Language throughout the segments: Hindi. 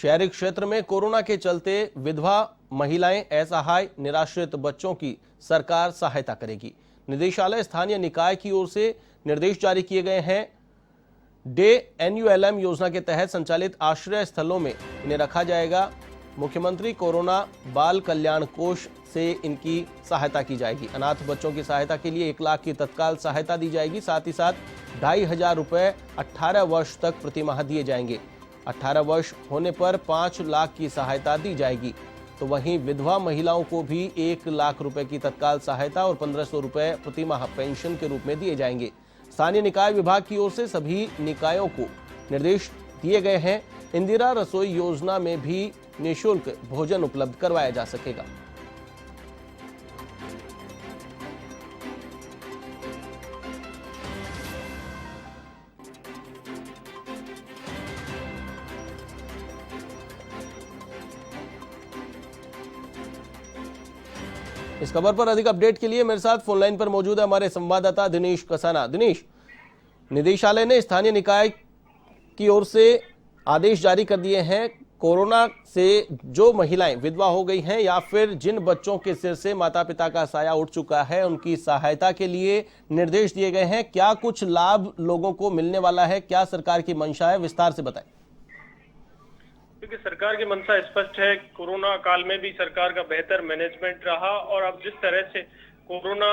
शहरी क्षेत्र में कोरोना के चलते विधवा महिलाएं, असहाय, निराश्रित बच्चों की सरकार सहायता करेगी। निदेशालय स्थानीय निकाय की ओर से निर्देश जारी किए गए हैं। डे एनयूएलएम योजना के तहत संचालित आश्रय स्थलों में इन्हें रखा जाएगा। मुख्यमंत्री कोरोना बाल कल्याण कोष से इनकी सहायता की जाएगी। अनाथ बच्चों की सहायता के लिए 1 लाख की तत्काल सहायता दी जाएगी। साथ ही साथ 2,500 रुपए 18 वर्ष तक प्रति माह दिए जाएंगे। 18 वर्ष होने पर 5 लाख की सहायता दी जाएगी। तो वहीं विधवा महिलाओं को भी 1 लाख रुपए की तत्काल सहायता और 1,500 रुपए प्रति माह पेंशन के रूप में दिए जाएंगे। स्थानीय निकाय विभाग की ओर से सभी निकायों को निर्देश दिए गए हैं। इंदिरा रसोई योजना में भी निःशुल्क भोजन उपलब्ध करवाया जा सकेगा। इस खबर पर अधिक अपडेट के लिए मेरे साथ फोन लाइन पर मौजूद है हमारे संवाददाता दिनेश कसाना। दिनेश, निदेशालय ने स्थानीय निकाय की ओर से आदेश जारी कर दिए हैं। कोरोना से जो महिलाएं विधवा हो गई हैं या फिर जिन बच्चों के सिर से माता पिता का साया उठ चुका है, उनकी सहायता के लिए निर्देश दिए गए हैं। क्या कुछ लाभ लोगों को मिलने वाला है, क्या सरकार की मंशा है, विस्तार से बताएं। क्योंकि सरकार की मंशा स्पष्ट है। कोरोना काल में भी सरकार का बेहतर मैनेजमेंट रहा और अब जिस तरह से कोरोना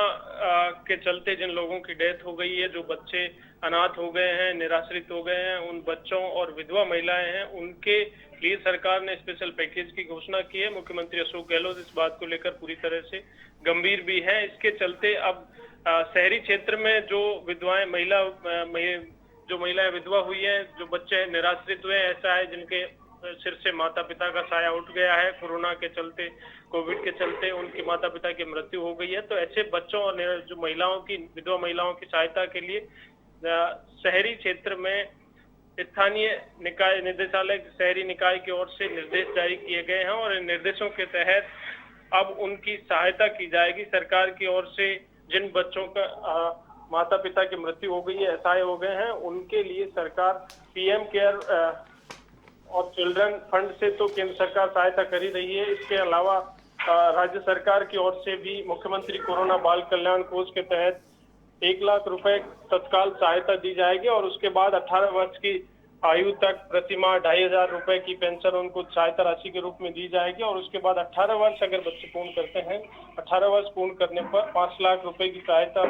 के चलते जिन लोगों की डेथ हो गई है, जो बच्चे अनाथ हो गए हैं, निराश्रित हो गए हैं, उन बच्चों और विधवा महिलाएं हैं, उनके लिए सरकार ने स्पेशल पैकेज की घोषणा की है। मुख्यमंत्री अशोक गहलोत इस बात को लेकर पूरी तरह से गंभीर भी है। इसके चलते अब शहरी क्षेत्र में जो विधवाएं महिलाएं विधवा हुई है, जो बच्चे निराश्रित हुए हैं, ऐसा है जिनके सिर से माता पिता का साया उठ गया है, कोरोना के चलते, कोविड के चलते उनके माता पिता की मृत्यु हो गई है, तो ऐसे बच्चों और जो महिलाओं की, विधवा महिलाओं की सहायता के लिए शहरी क्षेत्र में स्थानीय निकाय निदेशालय शहरी निकाय की ओर से निर्देश जारी किए गए हैं और इन निर्देशों के तहत अब उनकी सहायता की जाएगी। सरकार की ओर से जिन बच्चों का माता पिता की मृत्यु हो गई है, असहाय हो गए हैं, उनके लिए सरकार पीएम केयर और चिल्ड्रन फंड से तो केंद्र सरकार सहायता कर ही रही है। इसके अलावा राज्य सरकार की ओर से भी मुख्यमंत्री कोरोना बाल कल्याण कोष के तहत 1 लाख रुपए तत्काल सहायता दी जाएगी और उसके बाद 18 वर्ष की आयु तक प्रति माह 2,500 रुपए की पेंशन उनको सहायता राशि के रूप में दी जाएगी और उसके बाद 18 वर्ष अगर बच्चे पूर्ण करते हैं, 18 वर्ष पूर्ण करने पर 5 लाख रुपए की सहायता।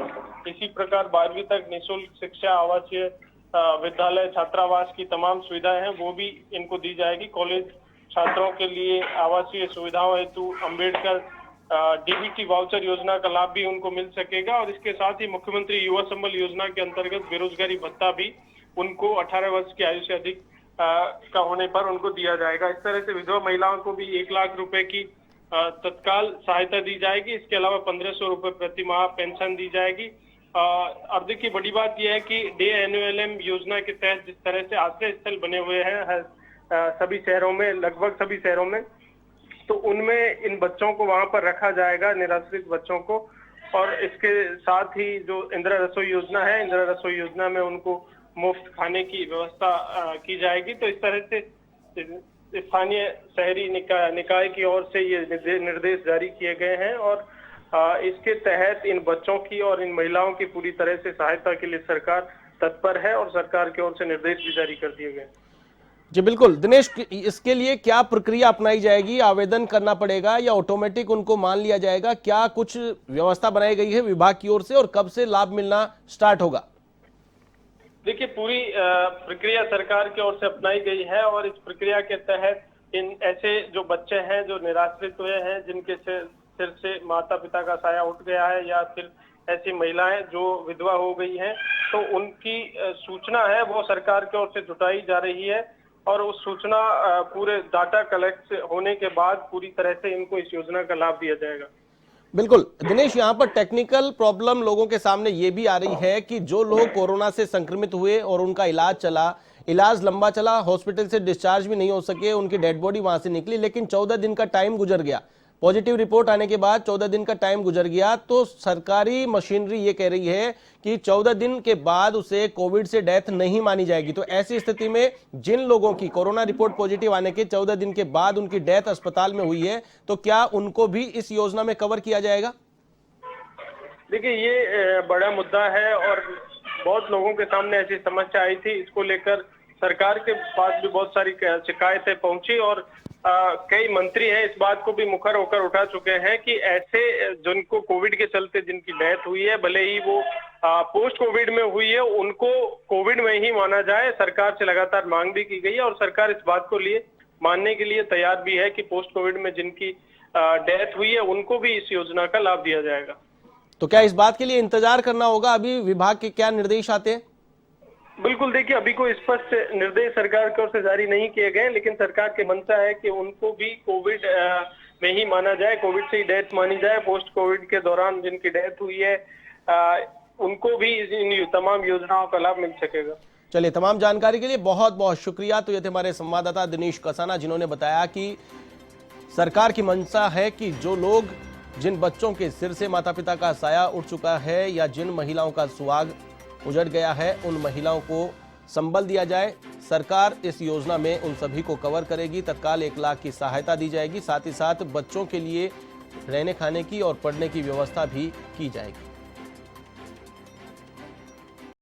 इसी प्रकार 12वीं तक निःशुल्क शिक्षा, आवासीय विद्यालय, छात्रावास की तमाम सुविधाएं हैं, वो भी इनको दी जाएगी। कॉलेज छात्रों के लिए आवासीय सुविधाओं हेतु अम्बेडकर डीबीटी वाउचर योजना का लाभ भी उनको मिल सकेगा और इसके साथ ही मुख्यमंत्री युवा संबल योजना के अंतर्गत बेरोजगारी भत्ता भी उनको 18 वर्ष की आयु से अधिक का होने पर उनको दिया जाएगा। इस तरह से विधवा महिलाओं को भी 1 लाख रुपए की तत्काल सहायता दी जाएगी। इसके अलावा 1,500 रुपए प्रति माह पेंशन दी जाएगी। अब देखिए, बड़ी बात यह है कि डे एनयूएलएम योजना के तहत जिस तरह से आश्रय स्थल बने हुए हैं सभी शहरों में, लगभग सभी शहरों में, तो उनमें इन बच्चों को वहां पर रखा जाएगा, निराश्रित बच्चों को। और इसके साथ ही जो इंदिरा रसोई योजना है, इंदिरा रसोई योजना में उनको मुफ्त खाने की व्यवस्था की जाएगी। तो इस तरह से स्थानीय शहरी निकाय की ओर से ये निर्देश जारी किए गए हैं और इसके तहत इन बच्चों की और इन महिलाओं की पूरी तरह से सहायता के लिए सरकार तत्पर है और सरकार की ओर से निर्देश भी जारी कर दिए गए। जी बिल्कुल दिनेश, इसके लिए क्या प्रक्रिया अपनाई जाएगी? आवेदन करना पड़ेगा या ऑटोमेटिक उनको मान लिया जाएगा? क्या कुछ व्यवस्था बनाई गई है विभाग की ओर से और कब से लाभ मिलना स्टार्ट होगा? देखिए, पूरी प्रक्रिया सरकार की ओर से अपनाई गई है और इस प्रक्रिया के तहत इन ऐसे जो बच्चे हैं जो निराश्रित हुए हैं, जिनके सिर से माता पिता का साया उठ गया है, या फिर ऐसी महिलाएं जो विधवा हो गई हैं, तो उनकी सूचना है वो सरकार की ओर से जुटाई जा रही है और उस सूचना पूरे डाटा कलेक्ट होने के बाद पूरी तरह से इनको इस योजना का लाभ दिया जाएगा। बिल्कुल दिनेश, यहाँ पर टेक्निकल प्रॉब्लम लोगों के सामने ये भी आ रही है कि जो लोग कोरोना से संक्रमित हुए और उनका इलाज लंबा चला, हॉस्पिटल से डिस्चार्ज भी नहीं हो सके, उनकी डेड बॉडी वहां से निकली, लेकिन 14 दिन का टाइम गुजर गया। पॉजिटिव रिपोर्ट आने के बाद 14 दिन का टाइम गुजर गया, तो सरकारी मशीनरी ये कह रही है कि 14 दिन के बाद उसे कोविड से डेथ नहीं मानी जाएगी। तो ऐसी स्थिति में जिन लोगों की कोरोना रिपोर्ट पॉजिटिव आने के 14 दिन के बाद उनकी डेथ अस्पताल में हुई है, तो क्या उनको भी इस योजना में कवर किया जाएगा? देखिए, ये बड़ा मुद्दा है और बहुत लोगों के सामने ऐसी समस्या आई थी। इसको लेकर सरकार के पास भी बहुत सारी शिकायतें पहुंची और कई मंत्री हैं इस बात को भी मुखर होकर उठा चुके हैं कि ऐसे जिनको कोविड के चलते जिनकी डेथ हुई है, भले ही वो पोस्ट कोविड में हुई है, उनको कोविड में ही माना जाए। सरकार से लगातार मांग भी की गई है और सरकार इस बात को लिए मानने के लिए तैयार भी है कि पोस्ट कोविड में जिनकी डेथ हुई है उनको भी इस योजना का लाभ दिया जाएगा। तो क्या इस बात के लिए इंतजार करना होगा? अभी विभाग के क्या निर्देश आते हैं? बिल्कुल, देखिए, अभी कोई स्पष्ट निर्देश सरकार की ओर से जारी नहीं किए गए, लेकिन सरकार की मंशा है कि उनको भी कोविड में ही माना जाए, कोविड से ही डेथ मानी जाए। पोस्ट कोविड के दौरान जिनकी डेथ हुई है उनको भी इन तमाम योजनाओं का लाभ मिल सकेगा। चलिए, तमाम जानकारी के लिए बहुत बहुत शुक्रिया। तो ये थे हमारे संवाददाता दिनेश कसाना, जिन्होंने बताया कि सरकार की मंशा है कि जो लोग, जिन बच्चों के सिर से माता पिता का साया उठ चुका है या जिन महिलाओं का सुहाग उजड़ गया है, उन महिलाओं को संबल दिया जाए। सरकार इस योजना में उन सभी को कवर करेगी। तत्काल 1 लाख की सहायता दी जाएगी। साथ ही साथ बच्चों के लिए रहने खाने की और पढ़ने की व्यवस्था भी की जाएगी।